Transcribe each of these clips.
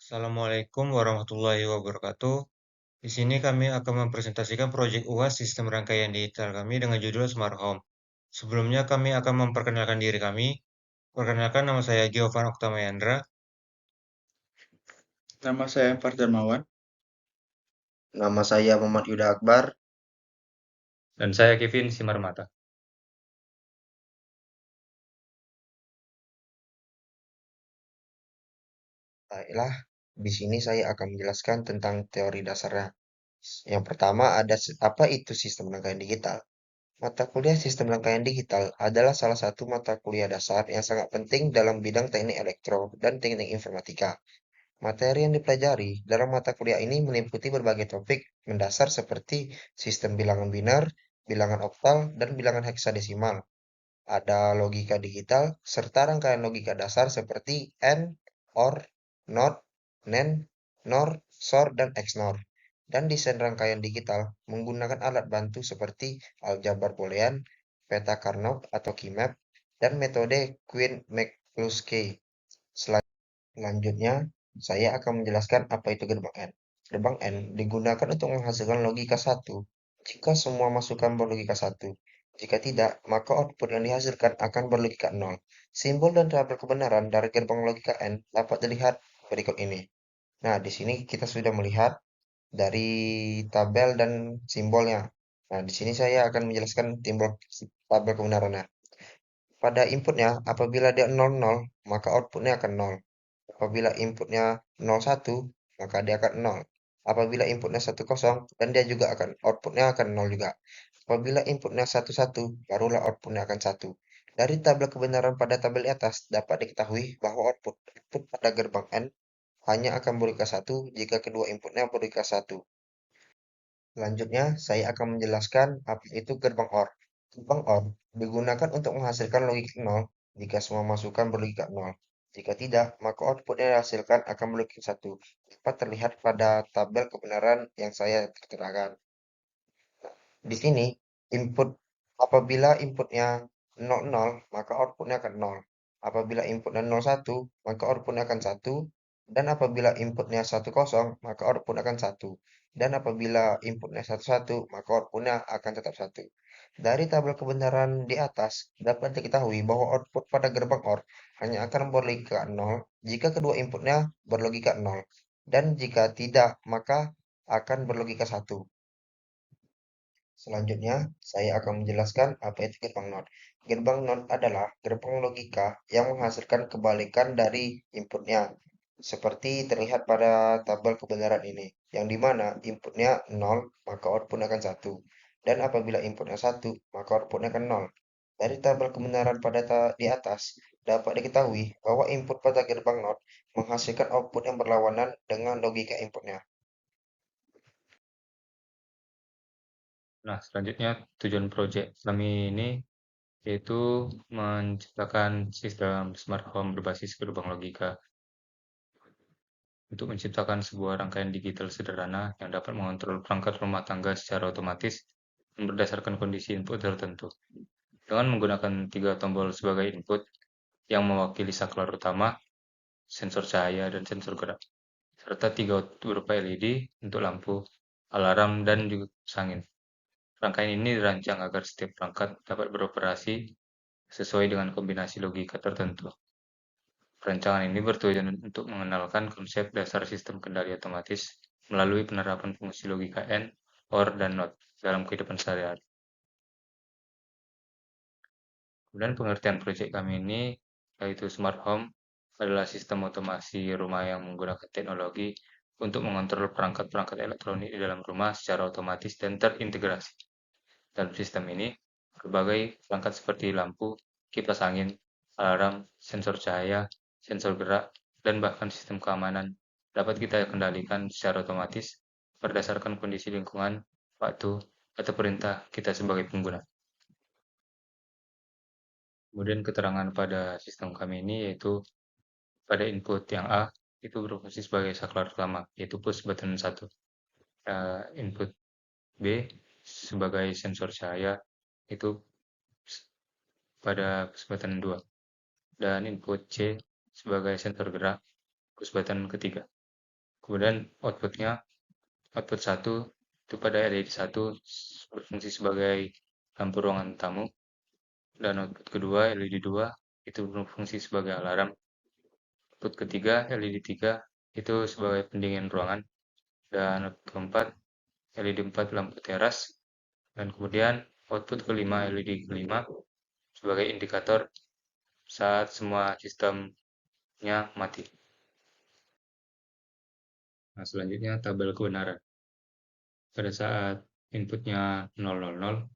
Assalamualaikum warahmatullahi wabarakatuh. Di sini kami akan mempresentasikan proyek UAS sistem rangkaian digital kami dengan judul Smart Home. Sebelumnya kami akan memperkenalkan diri kami. Perkenalkan, nama saya Giovan Oktamayandra. Nama saya Far Darmawan. Nama saya Muhammad Yuda Akbar. Dan saya Kevin Simarmata. Baiklah, di sini saya akan menjelaskan tentang teori dasarnya. Yang pertama ada apa itu sistem rangkaian digital. Mata kuliah sistem rangkaian digital adalah salah satu mata kuliah dasar yang sangat penting dalam bidang teknik elektro dan teknik informatika. Materi yang dipelajari dalam mata kuliah ini meliputi berbagai topik mendasar seperti sistem bilangan binar, bilangan oktal, dan bilangan heksadesimal. Ada logika digital, serta rangkaian logika dasar seperti AND, OR, NOT, NAND, NOR, SOR, dan XNOR. Dan desain rangkaian digital menggunakan alat bantu seperti aljabar boolean, peta Carnot atau Keymap, dan metode Quine-McCluskey. Selanjutnya, saya akan menjelaskan apa itu gerbang N. Gerbang N digunakan untuk menghasilkan logika 1 jika semua masukan berlogika 1. Jika tidak, maka output yang dihasilkan akan berlogika 0. Simbol dan tabel kebenaran dari gerbang logika N dapat dilihat berikut ini. Nah, di sini kita sudah melihat dari tabel dan simbolnya. Nah, di sini saya akan menjelaskan tabel kebenarannya. Pada inputnya, apabila dia 00, maka outputnya akan 0. Apabila inputnya 01, maka dia akan 0. Apabila inputnya 10, dan dia juga akan outputnya akan 0 juga. Apabila inputnya 11, barulah outputnya akan 1. Dari tabel kebenaran pada tabel di atas dapat diketahui bahwa output pada gerbang N hanya akan berlogika 1 jika kedua inputnya berlogika 1. Selanjutnya, saya akan menjelaskan apa itu gerbang OR. Gerbang OR digunakan untuk menghasilkan logika 0 jika semua masukan berlogika 0. Jika tidak, maka output yang dihasilkan akan berlogika 1. Dapat terlihat pada tabel kebenaran yang saya terterakan. Di sini, input apabila inputnya 00, maka outputnya akan 0. Apabila inputnya 01, maka outputnya akan 1. Dan apabila inputnya 10, maka output akan 1. Dan apabila inputnya 11, maka outputnya akan tetap 1. Dari tabel kebenaran di atas, dapat diketahui bahwa output pada gerbang OR hanya akan berlogika 0 jika kedua inputnya berlogika 0. Dan jika tidak, maka akan berlogika 1. Selanjutnya, saya akan menjelaskan apa itu gerbang NOT. Gerbang NOT adalah gerbang logika yang menghasilkan kebalikan dari inputnya, seperti terlihat pada tabel kebenaran ini, yang dimana inputnya 0, maka output akan 1. Dan apabila inputnya 1, maka outputnya akan 0. Dari tabel kebenaran pada di atas, dapat diketahui bahwa input pada gerbang NOT menghasilkan output yang berlawanan dengan logika inputnya. Nah, selanjutnya tujuan proyek kami ini yaitu menciptakan sistem smart home berbasis gerbang logika untuk menciptakan sebuah rangkaian digital sederhana yang dapat mengontrol perangkat rumah tangga secara otomatis dan berdasarkan kondisi input tertentu. Dengan menggunakan 3 tombol sebagai input yang mewakili saklar utama, sensor cahaya, dan sensor gerak, serta 3 output berupa LED untuk lampu, alarm, dan juga kipas angin. Rangkaian ini dirancang agar setiap perangkat dapat beroperasi sesuai dengan kombinasi logika tertentu. Perancangan ini bertujuan untuk mengenalkan konsep dasar sistem kendali otomatis melalui penerapan fungsi logika AND, OR, dan NOT dalam kehidupan sehari-hari. Kemudian pengertian proyek kami ini yaitu Smart Home adalah sistem otomasi rumah yang menggunakan teknologi untuk mengontrol perangkat-perangkat elektronik di dalam rumah secara otomatis dan terintegrasi. Dalam sistem ini, berbagai perangkat seperti lampu, kipas angin, alarm, sensor cahaya, sensor gerak, dan bahkan sistem keamanan dapat kita kendalikan secara otomatis berdasarkan kondisi lingkungan, waktu, atau perintah kita sebagai pengguna. Kemudian keterangan pada sistem kami ini yaitu pada input yang A itu berfungsi sebagai saklar utama, yaitu push button 1. Input B sebagai sensor cahaya itu pada push button 2. Dan input C sebagai sensor gerak push button ketiga. Kemudian output 1 itu pada LED 1 berfungsi sebagai lampu ruangan tamu, dan output kedua LED 2 itu berfungsi sebagai alarm. Output ketiga LED 3 itu sebagai pendingin ruangan, dan output keempat LED 4 lampu teras, dan kemudian output kelima LED kelima sebagai indikator saat semua sistemnya mati. Nah, selanjutnya tabel kebenaran. Pada saat inputnya 000,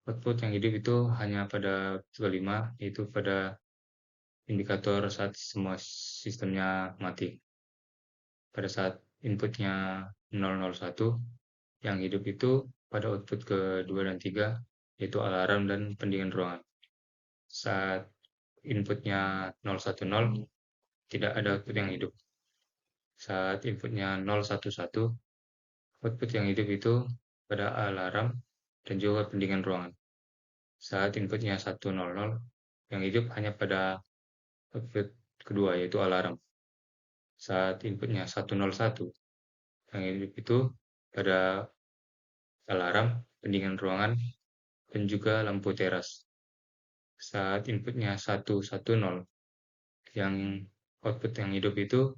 output yang hidup itu hanya pada kelima, yaitu pada indikator saat semua sistemnya mati. Pada saat inputnya 001, yang hidup itu pada output ke-2 dan 3, yaitu alarm dan pendingin ruangan. Saat inputnya 010, tidak ada output yang hidup. Saat inputnya 011, output yang hidup itu pada alarm dan juga pendingin ruangan. Saat inputnya 100, yang hidup hanya pada output kedua, yaitu alarm. Saat inputnya 101, yang hidup itu pada alarm, pendingin ruangan, dan juga lampu teras. Saat inputnya 110, yang output yang hidup itu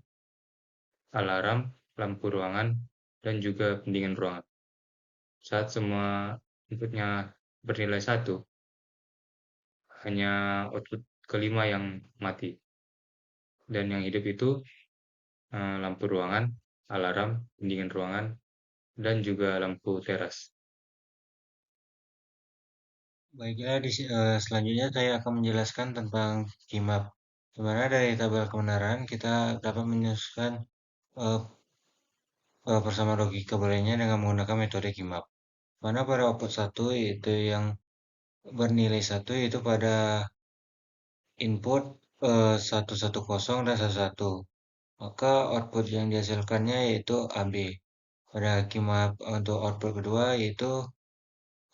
alarm, lampu ruangan, dan juga pendingin ruangan. Saat semua inputnya bernilai 1, hanya output kelima yang mati. Dan yang hidup itu lampu ruangan, alarm, pendingin ruangan, dan juga lampu teras. Baiklah, selanjutnya saya akan menjelaskan tentang Kimap. Di mana dari tabel kebenaran kita dapat menyusun persamaan logika booleannya dengan menggunakan metode Kimap. Mana pada output 1 itu yang bernilai 1 itu pada input 110 dan 11. Maka output yang dihasilkannya yaitu AB. Pada Kimap untuk output kedua yaitu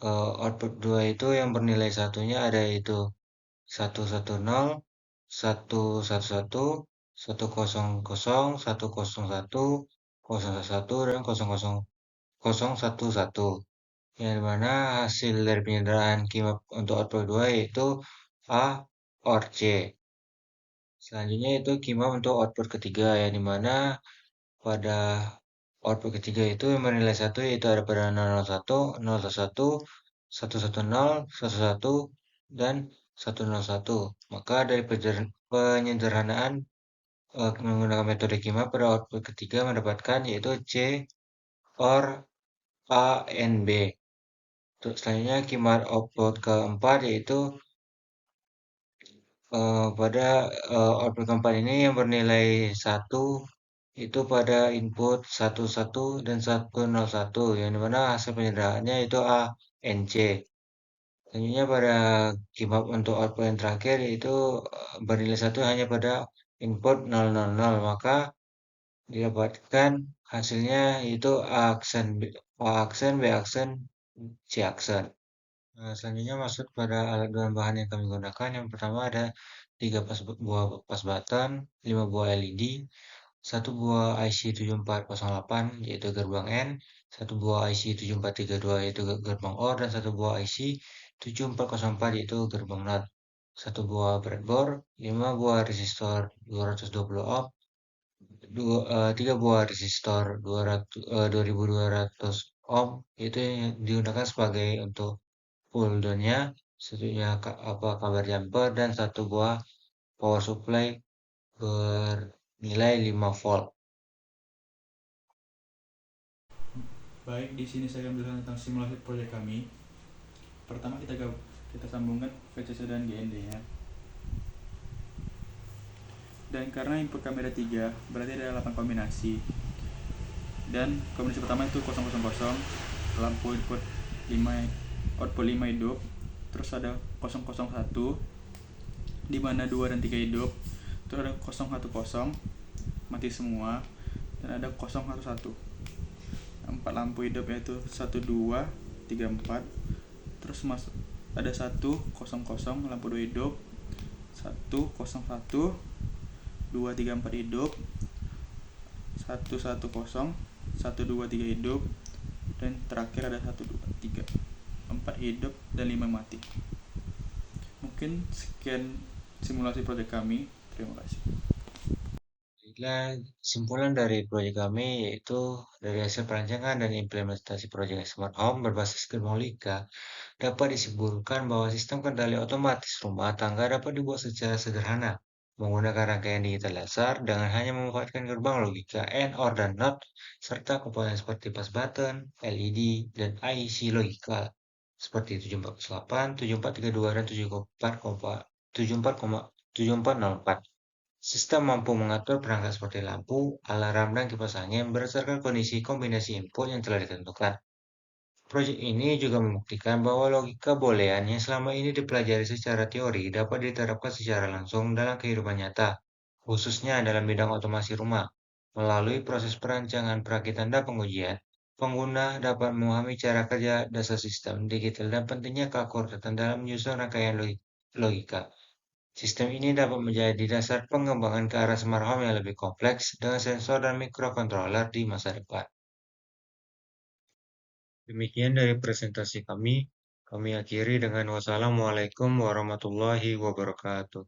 output 2 itu yang bernilai satunya ada itu 110, 111, 100, 101, 001, dan 0011. Yang dimana hasil dari penyanderaan Kimap untuk output 2 yaitu A or C. Selanjutnya itu Kimap untuk output ketiga, yang dimana pada output ketiga itu yang bernilai 1 yaitu ada pada 001, 011, 110, 11, dan 101. Maka dari penyederhanaan menggunakan metode Kimap pada output ketiga mendapatkan yaitu C or A and B. Terus selanjutnya Kimap output keempat yaitu pada output keempat ini yang bernilai 1 itu pada input 11 dan 101, yang dimana hasil penyederaannya itu A and C. Selanjutnya pada Kimap untuk output yang terakhir yaitu bernilai 1 hanya pada input 000, maka didapatkan hasilnya yaitu A aksen, B aksen, C aksen. Nah, selanjutnya masuk pada alat dan bahan yang kami gunakan. Yang pertama ada 3 buah pas button, 5 buah LED, 1 buah IC 7408 yaitu gerbang N, 1 buah IC 7432 yaitu gerbang OR, dan 1 buah IC 7404 yaitu gerbang NOT. 1 buah breadboard, 5 buah resistor 220 ohm, 3 buah resistor 2200 ohm, itu yang digunakan sebagai untuk pull down-nya, satunya kabar jumper, dan 1 buah power supply bernilai 5 volt. Baik, di sini saya akan menjelaskan tentang simulasi proyek kami. Pertama kita sambungkan VCC dan GND-nya. Dan karena input kami ada 3, berarti ada 8 kombinasi. Dan kombinasi pertama itu 000, lampu input 5, output 5 hidup. Terus ada 001, di mana 2 dan 3 hidup. Terus ada 010, mati semua. Dan ada 011. 4 lampu hidup yaitu 1, 2, 3, 4. Terus ada 100, lampu 2 hidup, 101, 2, 3, 4 hidup, 110, 123 hidup, dan terakhir ada 1, 2, 3, 4 hidup dan 5 mati. Mungkin sekian simulasi proyek kami. Terima kasih. Kesimpulan dari proyek kami yaitu dari hasil perancangan dan implementasi proyek Smart Home berbasis gerbang logika dapat disimpulkan bahwa sistem kendali otomatis rumah tangga dapat dibuat secara sederhana menggunakan rangkaian digital dasar dengan hanya memanfaatkan gerbang logika AND, OR, dan NOT serta komponen seperti push button, LED, dan IC logika seperti 7408, 7432, dan 7404. Sistem mampu mengatur perangkat seperti lampu, alarm, dan kipas angin berdasarkan kondisi kombinasi input yang telah ditentukan. Proyek ini juga membuktikan bahwa logika boolean yang selama ini dipelajari secara teori dapat diterapkan secara langsung dalam kehidupan nyata, khususnya dalam bidang otomasi rumah. Melalui proses perancangan, perakitan, dan pengujian, pengguna dapat memahami cara kerja dasar sistem digital dan pentingnya keakuratan dalam menyusun rangkaian logika. Sistem ini dapat menjadi dasar pengembangan ke arah smart home yang lebih kompleks dengan sensor dan microcontroller di masa depan. Demikian dari presentasi kami. Kami akhiri dengan wassalamualaikum warahmatullahi wabarakatuh.